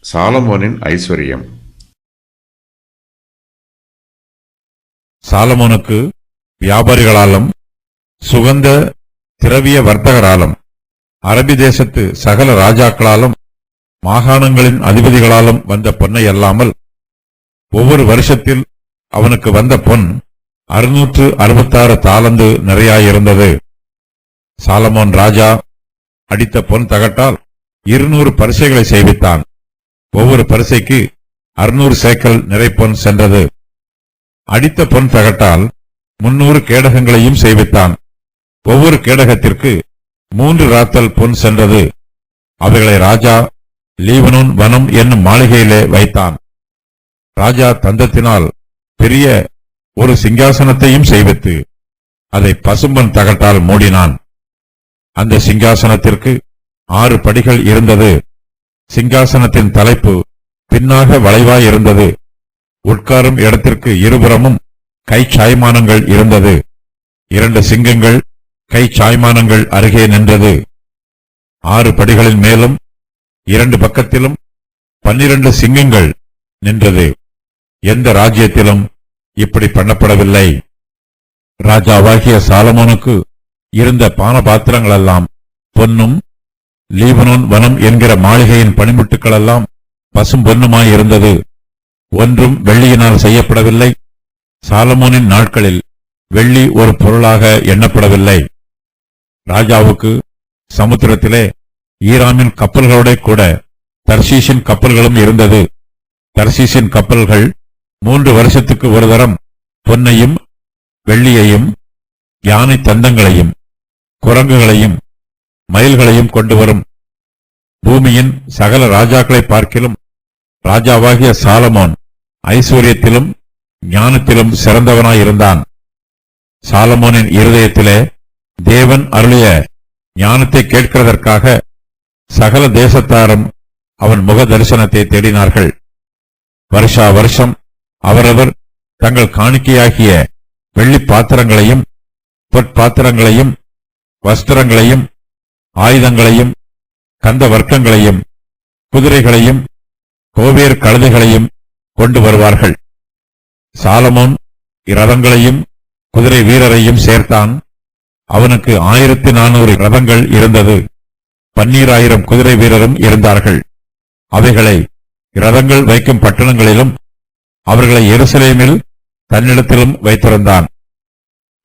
சாலமோனின் ஐஸ்வர்யம். சாலமோனுக்கு வியாபாரிகளாலும் சுகந்த திரவிய வர்த்தகராலும் அரபி தேசத்து சகல ராஜாக்களாலும் மாகாணங்களின் அதிபதிகளாலும் வந்த பொன்னை அல்லாமல் ஒவ்வொரு வருஷத்தில் அவனுக்கு வந்த பொன் 666 தாலந்து நிறையாயிருந்தது. சாலமோன் ராஜா அடித்த பொன் தகட்டால் 200 பரிசைகளை செய்வித்தான். ஒவ்வொரு பரிசைக்கு 600 சேக்கல் நிறைப்பொன் சென்றது. அடித்த பொன் தகட்டால் 300 கேடகங்களையும் செய்வித்தான். ஒவ்வொரு கேடகத்திற்கு 3 ராத்தல் பொன் சென்றது. அவைகளை ராஜா லீபனோன் வனம் என்னும் மாளிகையிலே வைத்தான். ராஜா தந்தத்தினால் பெரிய ஒரு சிங்காசனத்தையும் செய்வித்து அதை பசும்பொன் தகட்டால் மூடினான். அந்த சிங்காசனத்திற்கு 6 படிகள் இருந்தது. சிங்காசனத்தின் தலைப்பு பின்னாக வளைவாயிருந்தது. உட்காரும் இடத்திற்கு இருபுறமும் கை சாய்மானங்கள் இருந்தது. 2 சிங்கங்கள் கை சாய்மானங்கள் அருகே நின்றது. 6 படிகளின் மேலும் 2 பக்கத்திலும் 12 சிங்கங்கள் நின்றது. எந்த ராஜ்யத்திலும் இப்படி பண்ணப்படவில்லை. ராஜாவாகிய சாலமோனுக்கு இருந்த பானபாத்திரங்களெல்லாம் பொன்னும், லீபனோன் வனம் என்கிற மாளிகையின் பணிமுட்டுக்களெல்லாம் பசும் பொன்னுமாயிருந்தது. ஒன்றும் வெள்ளியினால் செய்யப்படவில்லை. சாலமோனின் நாட்களில் வெள்ளி ஒரு பொருளாக எண்ணப்படவில்லை. ராஜாவுக்கு சமுத்திரத்திலே ஈராமின் கப்பல்களோட கூட தர்சீசின் கப்பல்களும் இருந்தது. தர்சீசின் கப்பல்கள் 3 வருஷத்துக்கு ஒரு தரம் பொன்னையும் வெள்ளியையும் யானை தந்தங்களையும் குரங்குகளையும் மயில்களையும் கொண்டு வரும். பூமியின் சகல ராஜாக்களை பார்க்கிலும் ராஜாவாகிய சாலமோன் ஐஸ்வர்யத்திலும் ஞானத்திலும் சிறந்தவனாயிருந்தான். சாலமோனின் இருதயத்திலே தேவன் அருளிய ஞானத்தை கேட்கிறதற்காக சகல தேசத்தாரும் அவன் முக தரிசனத்தை தேடினார்கள். வருஷா வருஷம் அவரவர் தங்கள் காணிக்கையாகிய வெள்ளி பாத்திரங்களையும் பொற்பாத்திரங்களையும் வஸ்திரங்களையும் ஆயுதங்களையும் கந்த வர்க்கங்களையும் குதிரைகளையும் கோவேர் கழுதைகளையும் கொண்டு வருவார்கள். சாலமோன் இரதங்களையும் குதிரை வீரரையும் சேர்த்தான். அவனுக்கு 1400 ரதங்கள் இருந்தது. 12000 குதிரை வீரரும் இருந்தார்கள். அவைகளை இரதங்கள் வைக்கும் பட்டணங்களிலும் அவர்களை எருசலேமில் தன்னிடத்திலும் வைத்திருந்தான்.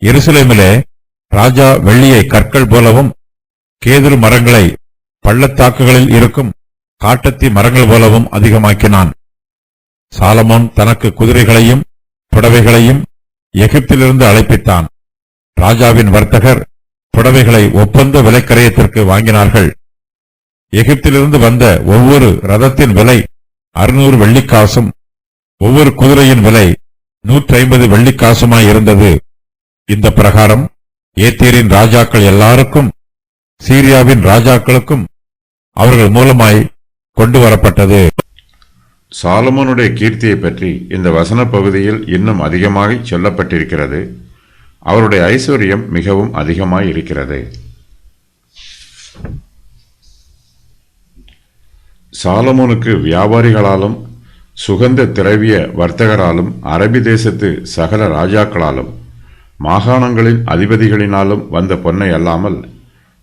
எருசலேமிலே ராஜா வெள்ளியை கற்கள் போலவும் கேதுரு மரங்களை பள்ளத்தாக்குகளில் இருக்கும் காட்டத்தி மரங்கள் போலவும் அதிகமாக்கினான். சாலமோன் தனக்கு குதிரைகளையும் புடவைகளையும் எகிப்திலிருந்து அழைப்பித்தான். ராஜாவின் வர்த்தகர் புடவைகளை ஒப்பந்த விலைக்கரையத்திற்கு வாங்கினார்கள். எகிப்திலிருந்து வந்த ஒவ்வொரு ரதத்தின் விலை 600 வெள்ளிக்காசும் ஒவ்வொரு குதிரையின் விலை 150 வெள்ளிக்காசுமாயிருந்தது. இந்த பிரகாரம் ஏத்தேரின் ராஜாக்கள் எல்லாருக்கும் சீரியாவின் ராஜாக்களுக்கும் அவர்கள் மூலமாய் கொண்டு வரப்பட்டது. சாலமோனுடைய கீர்த்தியை பற்றி இந்த வசன பகுதியில் இன்னும் அதிகமாக சொல்லப்பட்டிருக்கிறது. அவருடைய ஐஸ்வர்யம் மிகவும் அதிகமாய் இருக்கிறது. சாலமோனுக்கு வியாபாரிகளாலும் சுகந்த திரவிய வர்த்தகராலும் அரபி தேசத்து சகல ராஜாக்களாலும் மாகாணங்களின் அதிபதிகளினாலும் வந்த பொன்னை அல்லாமல்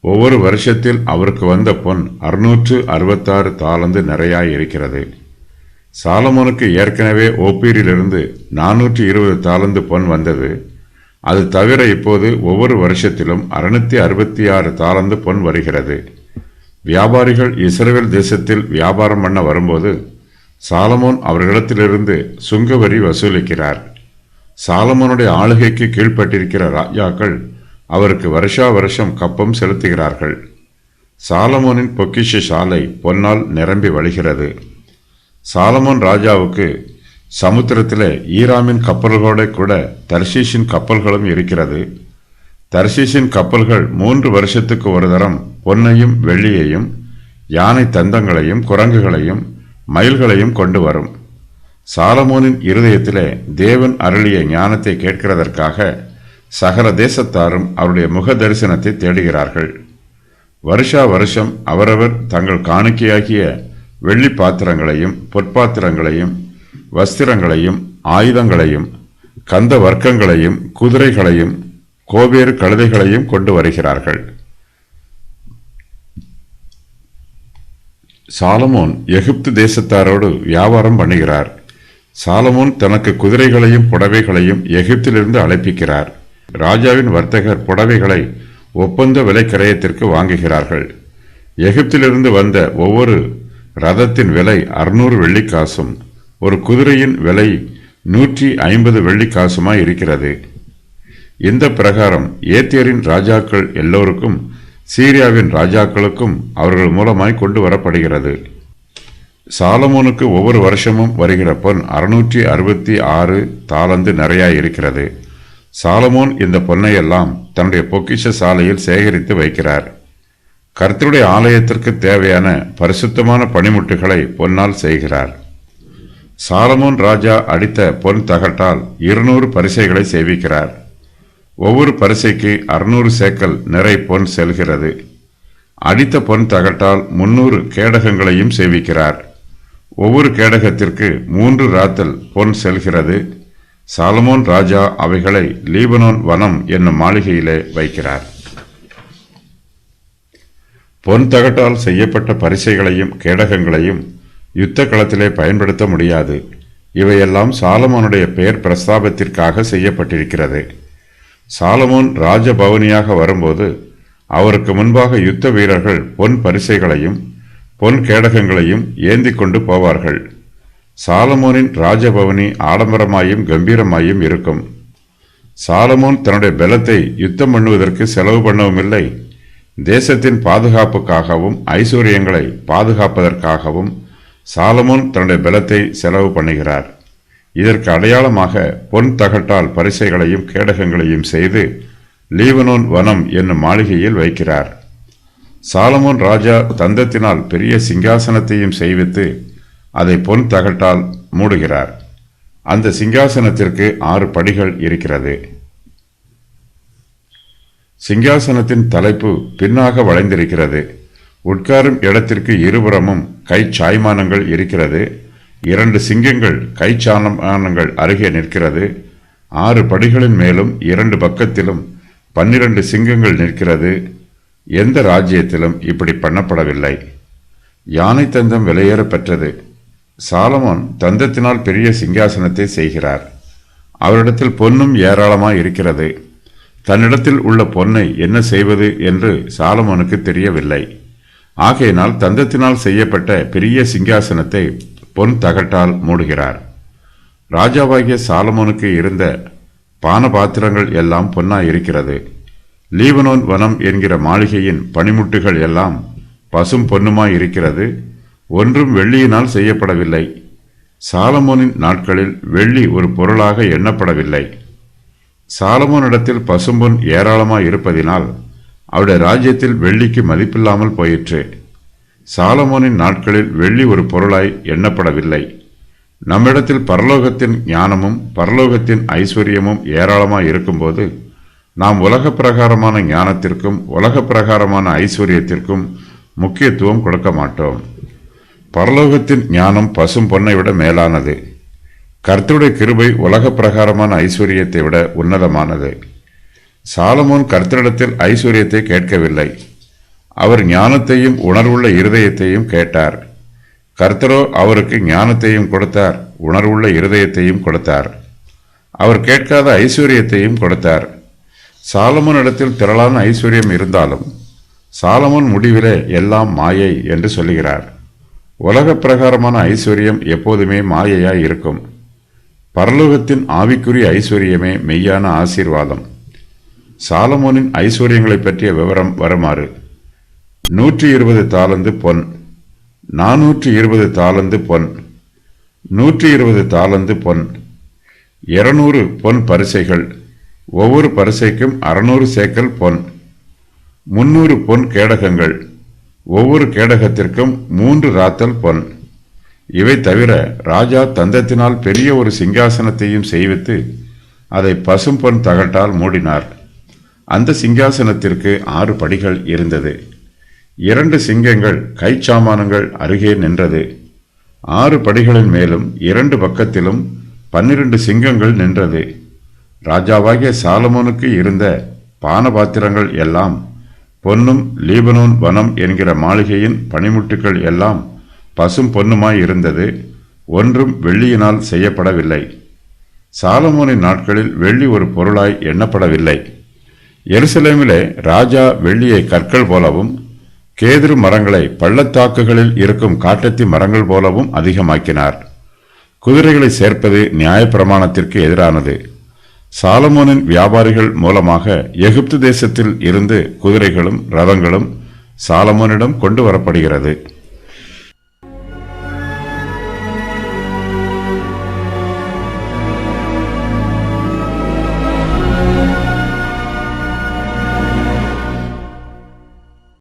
ஒவ்வொரு வருஷத்தில் அவருக்கு வந்த பொன் 666 தாலந்து நிறையாயிருக்கிறது. சாலமோனுக்கு ஏற்கனவே ஓப்பீரிலிருந்து 420 தாலந்து பொன் வந்தது. அது தவிர இப்போது ஒவ்வொரு வருஷத்திலும் 666 தாலந்து பொன் வருகிறது. வியாபாரிகள் இஸ்ரவேல் தேசத்தில் வியாபாரம் பண்ண வரும்போது சாலமோன் அவர்களிடத்திலிருந்து சுங்க வரி வசூலிக்கிறார். சாலமோனுடைய ஆளுகைக்கு கீழ்ப்பட்டிருக்கிற ராஜாக்கள் அவருக்கு வருஷா வருஷம் கப்பம் செலுத்துகிறார்கள். சாலமோனின் பொக்கிஷ சாலை பொன்னால் நிரம்பி வழிகிறது. சாலமோன் ராஜாவுக்கு சமுத்திரத்திலே ஈராமின் கப்பல்களோட கூட தர்சீசின் கப்பல்களும் இருக்கிறது. தர்சீசின் கப்பல்கள் 3 வருஷத்துக்கு ஒரு தரம் பொன்னையும் வெள்ளியையும் யானை தந்தங்களையும் குரங்குகளையும் மயில்களையும் கொண்டு வரும். சாலமோனின் இருதயத்திலே தேவன் அருளிய ஞானத்தை கேட்கிறதற்காக சகல தேசத்தாரும் அவருடைய முக தரிசனத்தை தேடுகிறார்கள். வருஷா வருஷம் அவரவர் தங்கள் காணிக்கையாகிய வெள்ளி பாத்திரங்களையும் பொற்பாத்திரங்களையும் வஸ்திரங்களையும் ஆயுதங்களையும் கந்த வர்க்கங்களையும் குதிரைகளையும் கோவேறு கழுதைகளையும் கொண்டு வருகிறார்கள். சாலமோன் எகிப்து தேசத்தாரோடு வியாபாரம் பண்ணுகிறார். சாலமோன் தனக்கு குதிரைகளையும் புடவைகளையும் எகிப்திலிருந்து அழைப்பிக்கிறார். ராஜாவின் வர்த்தகர் புடவைகளை ஒப்பந்த விலை கிரயத்திற்கு வாங்குகிறார்கள். எகிப்திலிருந்து வந்த ஒவ்வொரு ரதத்தின் விலை 600 வெள்ளிக்காசும் ஒரு குதிரையின் விலை 150 வெள்ளிக்காசுமாய் இருக்கிறது. இந்த பிரகாரம் ஏத்தியரின் ராஜாக்கள் எல்லோருக்கும் சீரியாவின் ராஜாக்களுக்கும் அவர்கள் மூலமாய் கொண்டு வரப்படுகிறது. சாலமோனுக்கு ஒவ்வொரு வருஷமும் வருகிற பொன் 666 தாலந்து நிறையாய் இருக்கிறது. சாலமோன் இந்த பொன்னையெல்லாம் தன்னுடைய பொக்கிஷ சாலையில் சேகரித்து வைக்கிறார். கர்த்தருடைய ஆலயத்திற்கு தேவையான பரிசுத்தமான பணிமுட்டுகளை பொன்னால் செய்கிறார். சாலமோன் ராஜா அடித்த பொன் தகட்டால் 200 பரிசைகளை சேவிக்கிறார். ஒவ்வொரு பரிசைக்கு 600 சேக்கல் நிறை பொன் செல்கிறது. அடித்த பொன் தகட்டால் 300 கேடகங்களையும் சேவிக்கிறார். ஒவ்வொரு கேடகத்திற்கு 3 ராத்தல் பொன் செல்கிறது. சாலமோன் ராஜா அவைகளை லீபனோன் வனம் என்னும் மாளிகையிலே வைக்கிறார். பொன் தகட்டால் செய்யப்பட்ட பரிசைகளையும் கேடகங்களையும் யுத்த களத்திலே பயன்படுத்த முடியாது. இவையெல்லாம் சாலமோனுடைய பெயர் பிரஸ்தாபத்திற்காக செய்யப்பட்டிருக்கிறது. சாலமோன் ராஜபவனியாக வரும்போது அவருக்கு முன்பாக யுத்த வீரர்கள் பொன் பரிசைகளையும் பொன் கேடகங்களையும் ஏந்தி கொண்டு போவார்கள். சாலமோனின் ராஜபவனி ஆடம்பரமாயும் கம்பீரமாயும் இருக்கும். சாலமோன் தன்னுடைய பலத்தை யுத்தம் பண்ணுவதற்கு செலவு பண்ணவும் இல்லை. தேசத்தின் பாதுகாப்புக்காகவும் ஐஸ்வர்யங்களை பாதுகாப்பதற்காகவும் சாலமோன் தன்னுடைய பலத்தை செலவு பண்ணுகிறார். இதற்கு அடையாளமாக பொன் தகட்டால் பரிசைகளையும் கேடகங்களையும் செய்து லீபனோன் வனம் என்னும் மாளிகையில் வைக்கிறார். சாலமோன் ராஜா தந்தத்தினால் பெரிய சிங்காசனத்தையும் செய்வித்து அதை பொன் தகட்டால் மூடுகிறார். அந்த சிங்காசனத்திற்கு 6 படிகள் இருக்கிறது. சிங்காசனத்தின் தலைப்பு பின்னாக வளைந்திருக்கிறது. உட்காரும் இடத்திற்கு இருபுறமும் கை சாய்மானங்கள் இருக்கிறது. 2 சிங்கங்கள் கை சாய்மானங்கள் அருகே நிற்கிறது. 6 படிகளின் மேலும் 2 பக்கத்திலும் 12 சிங்கங்கள் நிற்கிறது. எந்த ராஜ்யத்திலும் இப்படி பண்ணப்படவில்லை. யானை தந்தம் விலையேற பெற்றது. சாலமோன் தந்தத்தினால் பெரிய சிங்காசனத்தை செய்கிறார். அவரிடத்தில் பொன்னும் ஏராளமாய் இருக்கிறது. தன்னிடத்தில் உள்ள பொன்னை என்ன செய்வது என்று சாலமோனுக்கு தெரியவில்லை. ஆகையினால் தந்தத்தினால் செய்யப்பட்ட பெரிய சிங்காசனத்தை பொன் தகட்டால் மூடுகிறார். ராஜாவாகிய சாலமோனுக்கு இருந்த பான பாத்திரங்கள் எல்லாம் பொன்னாய் இருக்கிறது. லீபனோன் வனம் என்கிற மாளிகையின் பனிமுட்டுகள் எல்லாம் பசும் பொன்னுமாய் இருக்கிறது. ஒன்றும் வெள்ளியினால் செய்யப்படவில்லை. சாலமோனின் நாட்களில் வெள்ளி ஒரு பொருளாக எண்ணப்படவில்லை. சாலமோனிடத்தில் பசும்பொன் ஏராளமாய் இருப்பதினால் அவருடைய ராஜ்யத்தில் வெள்ளிக்கு மதிப்பில்லாமல் போயிற்று. சாலமோனின் நாட்களில் வெள்ளி ஒரு பொருளாய் எண்ணப்படவில்லை. நம்மிடத்தில் பரலோகத்தின் ஞானமும் பரலோகத்தின் ஐஸ்வர்யமும் ஏராளமாய் இருக்கும்போது நாம் உலக பிரகாரமான ஞானத்திற்கும் உலக பிரகாரமான ஐஸ்வர்யத்திற்கும் முக்கியத்துவம் கொடுக்க மாட்டோம். பரலோகத்தின் ஞானம் பசும் பொன்னை விட மேலானது. கர்த்தருடைய கிருபை உலக பிரகாரமான ஐஸ்வர்யத்தை விட உன்னதமானது. சாலமோன் கர்த்தரிடத்தில் ஐஸ்வர்யத்தை கேட்கவில்லை. அவர் ஞானத்தையும் உணர்வுள்ள இருதயத்தையும் கேட்டார். கர்த்தரோ அவருக்கு ஞானத்தையும் கொடுத்தார், உணர்வுள்ள இருதயத்தையும் கொடுத்தார். அவர் கேட்காத ஐஸ்வர்யத்தையும் கொடுத்தார். சாலமோனிடத்தில் திரளான ஐஸ்வர்யம் இருந்தாலும் சாலமோன் முடிவிலே எல்லாம் மாயை என்று சொல்லுகிறார். உலக பிரகாரமான ஐஸ்வர்யம் எப்போதுமே மாயையாய் இருக்கும். பரலோகத்தின் ஆவிக்குரிய ஐஸ்வர்யமே மெய்யான ஆசீர்வாதம். சாலமோனின் ஐஸ்வர்யங்களை பற்றிய விவரம் வருமாறு: 120 தாலந்து பொன், 420 தாலந்து பொன், 120 தாலந்து பொன், 200 பொன் பரிசைகள், ஒவ்வொரு பரிசைக்கும் 600 சேக்கல் பொன், 300 பொன் கேடகங்கள், ஒவ்வொரு கேடகத்திற்கும் 3 ராத்தல் பொன். இவை தவிர ராஜா தந்தத்தினால் பெரிய ஒரு சிங்காசனத்தையும் செய்வித்து அதை பசும் பொன் தகட்டால் மூடினார். அந்த சிங்காசனத்திற்கு 6 படிகள் இருந்தது. 2 சிங்கங்கள் கைச்சாமானங்கள் அருகே நின்றது. 6 படிகளின் மேலும் 2 பக்கத்திலும் 12 சிங்கங்கள் நின்றது. ராஜாவாகிய சாலமோனுக்கு இருந்த பானபாத்திரங்கள் எல்லாம் பொன்னும் லீபனோன் வனம் என்கிற மாளிகையின் பனிமுட்டுக்கள் எல்லாம் பசும் பொன்னுமாய் இருந்தது. ஒன்றும் வெள்ளியினால் செய்யப்படவில்லை. சாலமோனின் நாட்களில் வெள்ளி ஒரு பொருளாய் எண்ணப்படவில்லை. எருசலேமிலே ராஜா வெள்ளியை கற்கள் போலவும் கேதுரு மரங்களை பள்ளத்தாக்குகளில் இருக்கும் காட்டத்தி மரங்கள் போலவும் அதிகமாக்கினார். குதிரைகளை சேர்ப்பது நியாயப்பிரமாணத்திற்கு எதிரானது. சாலமோனின் வியாபாரிகள் மூலமாக எகிப்து தேசத்தில் இருந்து குதிரைகளும் ரதங்களும் சாலமோனிடம் கொண்டு வரப்படுகிறது.